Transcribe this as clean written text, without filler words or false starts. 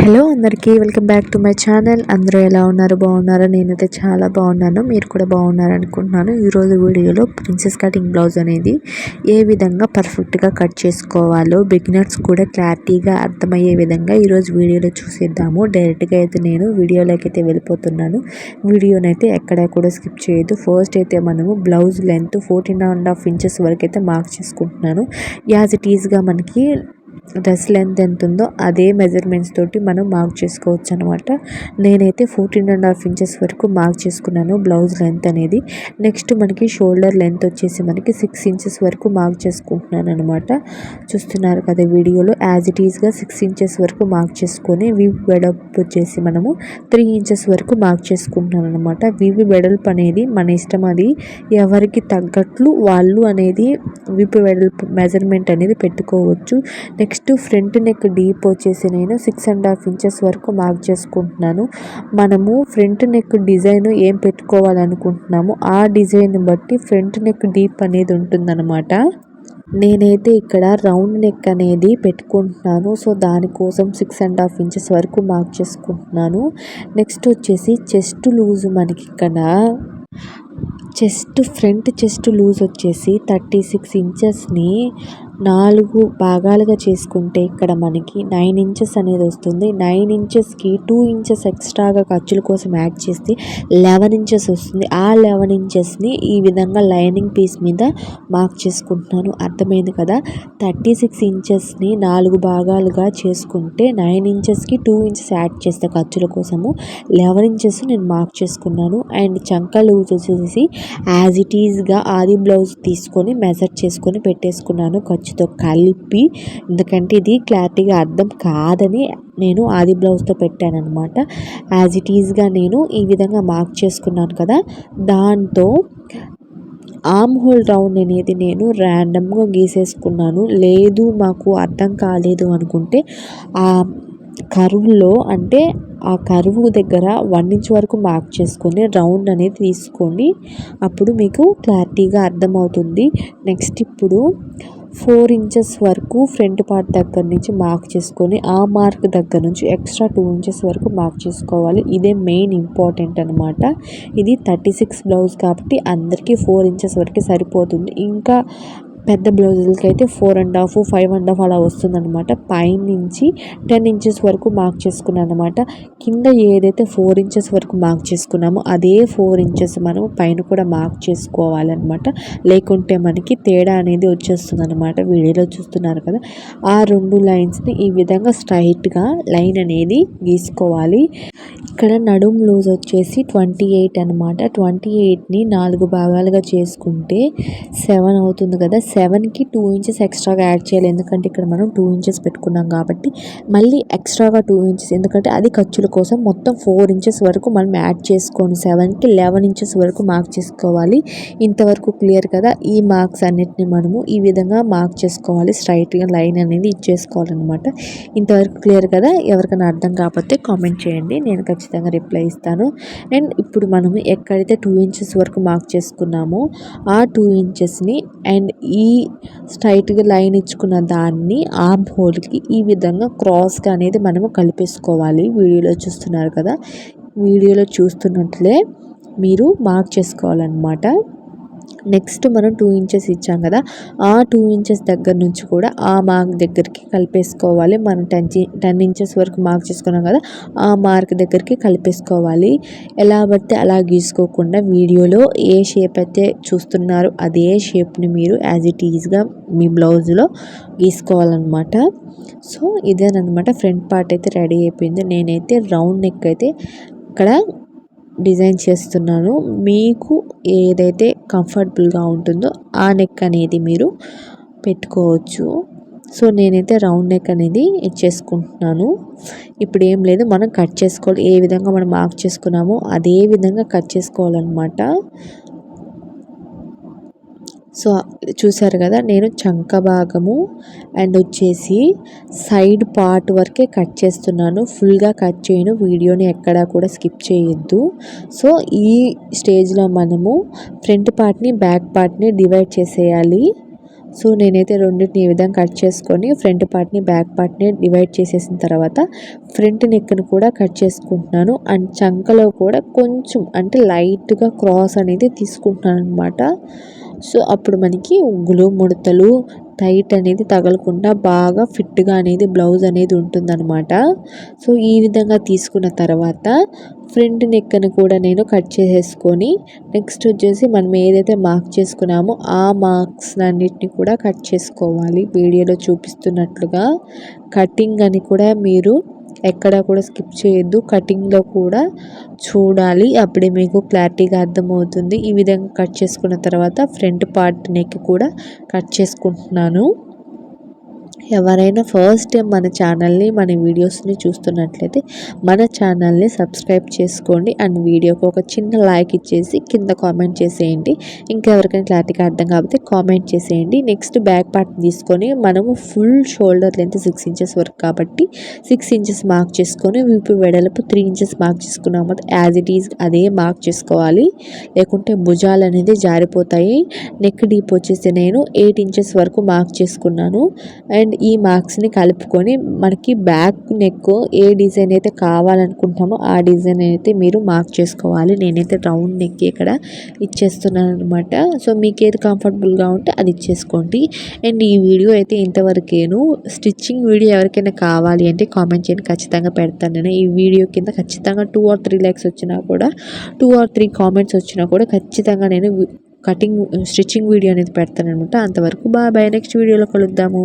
Hello అందరికీ welcome back to my channel. అందరూ ఎలా ఉన్నారు? బాగున్నారా? నేనైతే చాలా బాగున్నాను. మీరు కూడా బాగున్నారు అనుకుంటున్నాను. ఈరోజు వీడియోలో ప్రిన్సెస్ కటింగ్ బ్లౌజ్ అనేది ఏ విధంగా పర్ఫెక్ట్గా కట్ చేసుకోవాలో బిగినర్స్ కూడా క్లారిటీగా అర్థమయ్యే విధంగా ఈరోజు వీడియోలో చూసేద్దాము. డైరెక్ట్గా అయితే నేను వీడియోలోకి అయితే వెళ్ళిపోతున్నాను. వీడియోనైతే ఎక్కడ కూడా స్కిప్ చేయొద్దు. ఫస్ట్ అయితే మనము బ్లౌజ్ లెంత్ 14.5 ఇంచెస్ వరకు అయితే మార్క్ చేసుకుంటున్నాను. యాజ్ ఇట్ ఈజ్గా మనకి డ్రెస్ లెంత్ ఎంత ఉందో అదే మెజర్మెంట్స్ తోటి మనం మార్క్ చేసుకోవచ్చు అనమాట. నేనైతే 14.5 ఇంచెస్ వరకు మార్క్ చేసుకున్నాను బ్లౌజ్ లెంత్ అనేది. నెక్స్ట్ మనకి షోల్డర్ లెంత్ వచ్చేసి మనకి 6 ఇంచెస్ వరకు మార్క్ చేసుకుంటున్నాను అనమాట. చూస్తున్నారు కదా వీడియోలో. యాజ్ ఇట్ ఈస్గా 6 ఇంచెస్ వరకు మార్క్ చేసుకొని వీపు వెడల్పు వచ్చేసి మనము 3 ఇంచెస్ వరకు మార్క్ చేసుకుంటున్నాను అనమాట. వీపు వెడల్పు అనేది మన ఇష్టం, అది ఎవరికి తగ్గట్లు వాళ్ళు అనేది వీపు వెడల్పు మెజర్మెంట్ అనేది పెట్టుకోవచ్చు. నెక్స్ట్ ఫ్రంట్ నెక్ డీప్ వచ్చేసి నేను 6.5 ఇంచెస్ వరకు మార్క్ చేసుకుంటున్నాను. మనము ఫ్రంట్ నెక్ డిజైన్ ఏం పెట్టుకోవాలనుకుంటున్నామో ఆ డిజైన్ బట్టి ఫ్రంట్ నెక్ డీప్ అనేది ఉంటుందన్నమాట. నేనైతే ఇక్కడ రౌండ్ నెక్ అనేది పెట్టుకుంటున్నాను. సో దానికోసం 6.5 ఇంచెస్ వరకు మార్క్ చేసుకుంటున్నాను. నెక్స్ట్ వచ్చేసి చెస్ట్ లూజ్ మనకి ఇక్కడ ఫ్రంట్ చెస్ట్ లూజ్ వచ్చేసి 36 ఇంచెస్ని 4 భాగాలుగా చేసుకుంటే ఇక్కడ మనకి 9 ఇంచెస్ అనేది వస్తుంది. 9 ఇంచెస్కి 2 ఇంచెస్ ఎక్స్ట్రాగా ఖర్చుల కోసం యాడ్ చేస్తే 11 ఇంచెస్ వస్తుంది. ఆ 11 ఇంచెస్ని ఈ విధంగా లైనింగ్ పీస్ మీద మార్క్ చేసుకుంటున్నాను. అర్థమైంది కదా. 36 ఇంచెస్ని 4 భాగాలుగా చేసుకుంటే 9 ఇంచెస్కి 2 ఇంచెస్ యాడ్ చేస్తే ఖర్చుల కోసము 11 ఇంచెస్ నేను మార్క్ చేసుకున్నాను. అండ్ చంక లూజ్ వచ్చేసి యాజ్ ఇట్ ఈజ్గా ఆది బ్లౌజ్ తీసుకొని మెజర్ చేసుకొని పెట్టేసుకున్నాను ఖర్చుతో కలిపి. ఎందుకంటే ఇది క్లారిటీగా అర్థం కాదని నేను ఆది బ్లౌజ్తో పెట్టాను అనమాట. యాజ్ ఇట్ ఈజ్గా నేను ఈ విధంగా మార్క్ చేసుకున్నాను కదా. దాంతో ఆర్మ్ హోల్ రౌండ్ అనేది నేను ర్యాండమ్గా గీసేసుకున్నాను. లేదు మాకు అర్థం కాలేదు అనుకుంటే ఆ కరువులో అంటే ఆ కరువు దగ్గర 1 ఇంచ్ వరకు మార్క్ చేసుకొని రౌండ్ అనేది తీసుకోండి. అప్పుడు మీకు క్లారిటీగా అర్థమవుతుంది. నెక్స్ట్ ఇప్పుడు 4 ఇంచెస్ వరకు ఫ్రంట్ పార్ట్ దగ్గర నుంచి మార్క్ చేసుకొని ఆ మార్క్ దగ్గర నుంచి ఎక్స్ట్రా 2 ఇంచెస్ వరకు మార్క్ చేసుకోవాలి. ఇదే మెయిన్ ఇంపార్టెంట్ అనమాట. ఇది 36 బ్లౌజ్ కాబట్టి అందరికీ 4 ఇంచెస్ వరకు సరిపోతుంది. ఇంకా పెద్ద బ్లౌజులకి అయితే 4.5, 5.5 అలా వస్తుందన్నమాట. పైన నుంచి 10 ఇంచెస్ వరకు మార్క్ చేసుకున్నాను అనమాట. కింద ఏదైతే 4 ఇంచెస్ వరకు మార్క్ చేసుకున్నామో అదే 4 ఇంచెస్ మనం పైన కూడా మార్క్ చేసుకోవాలన్నమాట. లేకుంటే మనకి తేడా అనేది వచ్చేస్తుంది అనమాట. వీడియోలో చూస్తున్నారు కదా. ఆ 2 లైన్స్ని ఈ విధంగా స్ట్రైట్గా లైన్ అనేది గీసుకోవాలి. ఇక్కడ నడుం లూజ్ వచ్చేసి 28 అనమాట. 28ని 4 భాగాలుగా చేసుకుంటే 7 అవుతుంది కదా. 7కి 2 ఇంచెస్ ఎక్స్ట్రాగా యాడ్ చేయాలి. ఎందుకంటే ఇక్కడ మనం 2 ఇంచెస్ పెట్టుకున్నాం కాబట్టి మళ్ళీ ఎక్స్ట్రాగా 2 ఇంచెస్, ఎందుకంటే అది ఖర్చుల కోసం మొత్తం 4 ఇంచెస్ వరకు మనం యాడ్ చేసుకోండి. 7కి 11 ఇంచెస్ వరకు మార్క్ చేసుకోవాలి. ఇంతవరకు క్లియర్ కదా. ఈ మార్క్స్ అన్నిటిని మనము ఈ విధంగా మార్క్ చేసుకోవాలి. స్ట్రైట్గా లైన్ అనేది ఇచ్చేసుకోవాలన్నమాట. ఇంతవరకు క్లియర్ కదా. ఎవరికైనా అర్థం కాకపోతే కామెంట్ చేయండి, నేను ఖచ్చితంగా రిప్లై ఇస్తాను. అండ్ ఇప్పుడు మనము ఎక్కడైతే 2 ఇంచెస్ వరకు మార్క్ చేసుకున్నామో ఆ 2 ఇంచెస్ని అండ్ ఈ స్ట్రైట్గా లైన్ ఇచ్చుకున్న దాన్ని ఆర్మ్ హోల్కి ఈ విధంగా క్రాస్గా అనేది మనము కలిపేసుకోవాలి. వీడియోలో చూస్తున్నారు కదా. వీడియోలో చూస్తున్నట్లే మీరు మార్క్ చేసుకోవాలన్నమాట. నెక్స్ట్ మనం 2 ఇంచెస్ ఇచ్చాం కదా. ఆ 2 ఇంచెస్ దగ్గర నుంచి కూడా ఆ మార్క్ దగ్గరికి కలిపేసుకోవాలి. మనం 10 ఇంచెస్ వరకు మార్క్ చేసుకున్నాం కదా. ఆ మార్క్ దగ్గరికి కలిపేసుకోవాలి. ఎలా పడితే అలా గీసుకోకుండా వీడియోలో ఏ షేప్ అయితే చూస్తున్నారో అదే షేప్ని మీరు యాజ్ ఇట్ ఈజ్గా మీ బ్లౌజ్లో గీసుకోవాలన్నమాట. సో ఇదేనమాట. ఫ్రంట్ పార్ట్ అయితే రెడీ అయిపోయింది. నేనైతే రౌండ్ నెక్ అయితే ఇక్కడ డిజైన్ చేస్తున్నాను. మీకు ఏదైతే కంఫర్టబుల్గా ఉంటుందో ఆ నెక్ అనేది మీరు పెట్టుకోవచ్చు. సో నేనైతే రౌండ్ నెక్ అనేది ఇచ్చేసుకుంటున్నాను. ఇప్పుడు ఏం లేదు, మనం కట్ చేసుకోవాలి. ఏ విధంగా మనం మార్క్ చేసుకున్నామో అదే విధంగా కట్ చేసుకోవాలన్నమాట. సో చూసారు కదా. నేను చంక భాగము అండ్ వచ్చేసి సైడ్ పార్ట్ వరకే కట్ చేస్తున్నాను. ఫుల్గా కట్ చేయను. వీడియోని ఎక్కడా కూడా స్కిప్ చేయొద్దు. సో ఈ స్టేజ్లో మనము ఫ్రంట్ పార్ట్ని బ్యాక్ పార్ట్ని డివైడ్ చేసేయాలి. సో నేనైతే రెండింటిని ఈ విధంగా కట్ చేసుకొని ఫ్రంట్ పార్ట్ని బ్యాక్ పార్ట్ని డివైడ్ చేసేసిన తర్వాత ఫ్రంట్ నెక్ని కూడా కట్ చేసుకుంటున్నాను. అండ్ చంకలో కూడా కొంచెం అంటే లైట్గా క్రాస్ అనేది తీసుకుంటున్నాను అనమాట. సో అప్పుడు మనకి ఉగ్గులు ముడతలు టైట్ అనేది తగలకుండా బాగా ఫిట్గా అనేది బ్లౌజ్ అనేది ఉంటుందన్నమాట. సో ఈ విధంగా తీసుకున్న తర్వాత ఫ్రంట్ నెక్ని కూడా నేను కట్ చేసేసుకొని నెక్స్ట్ వచ్చేసి మనం ఏదైతే మార్క్ చేసుకున్నామో ఆ మార్క్స్ అన్నిటిని కూడా కట్ చేసుకోవాలి. వీడియోలో చూపిస్తున్నట్లుగా కటింగ్ అని కూడా మీరు ఎక్కడ కూడా స్కిప్ చేయొద్దు. కటింగ్లో కూడా చూడాలి, అప్పుడే మీకు క్లారిటీగా అర్థమవుతుంది. ఈ విధంగా కట్ చేసుకున్న తర్వాత ఫ్రంట్ పార్ట్ నెక్ కూడా కట్ చేసుకుంటున్నాను. ఎవరైనా ఫస్ట్ టైం మన ఛానల్ని మన వీడియోస్ని చూస్తున్నట్లయితే మన ఛానల్ని సబ్స్క్రైబ్ చేసుకోండి. అండ్ వీడియోకి ఒక చిన్న లైక్ ఇచ్చేసి కింద కామెంట్ చేసేయండి. ఇంకెవరికైనా క్లారిటీగా అర్థం కాకపోతే కామెంట్ చేసేయండి. నెక్స్ట్ బ్యాక్ పార్ట్ తీసుకొని మనము ఫుల్ షోల్డర్ లెంత్ 6 ఇంచెస్ వరకు కాబట్టి 6 ఇంచెస్ మార్క్ చేసుకొని వీపు వెడల్పు 3 ఇంచెస్ మార్క్ చేసుకున్నాము. యాజ్ ఇట్ ఈజ్ అదే మార్క్ చేసుకోవాలి, లేకుంటే భుజాలు అనేది జారిపోతాయి. నెక్ డీప్ వచ్చేసి నేను 8 ఇంచెస్ వరకు మార్క్ చేసుకున్నాను. అండ్ ఈ మార్క్స్ని కలుపుకొని మనకి బ్యాక్ నెక్ ఏ డిజైన్ అయితే కావాలనుకుంటామో ఆ డిజైన్ అయితే మీరు మార్క్ చేసుకోవాలి. నేనైతే రౌండ్ నెక్ ఇక్కడ ఇచ్చేస్తున్నాను అనమాట. సో మీకు ఏది కంఫర్టబుల్గా ఉంటే అది ఇచ్చేసుకోండి. అండ్ ఈ వీడియో అయితే ఇంతవరకేను. స్టిచ్చింగ్ వీడియో ఎవరికైనా కావాలి అంటే కామెంట్ చేయండి, ఖచ్చితంగా పెడతాను. నేను ఈ వీడియో కింద ఖచ్చితంగా 2 or 3 లైక్స్ వచ్చినా కూడా 2 or 3 కామెంట్స్ వచ్చినా కూడా ఖచ్చితంగా నేను స్టిచ్చింగ్ వీడియో అనేది పెడతాను అనమాట. అంతవరకు బాయ్, నెక్స్ట్ వీడియోలో కలుద్దాము.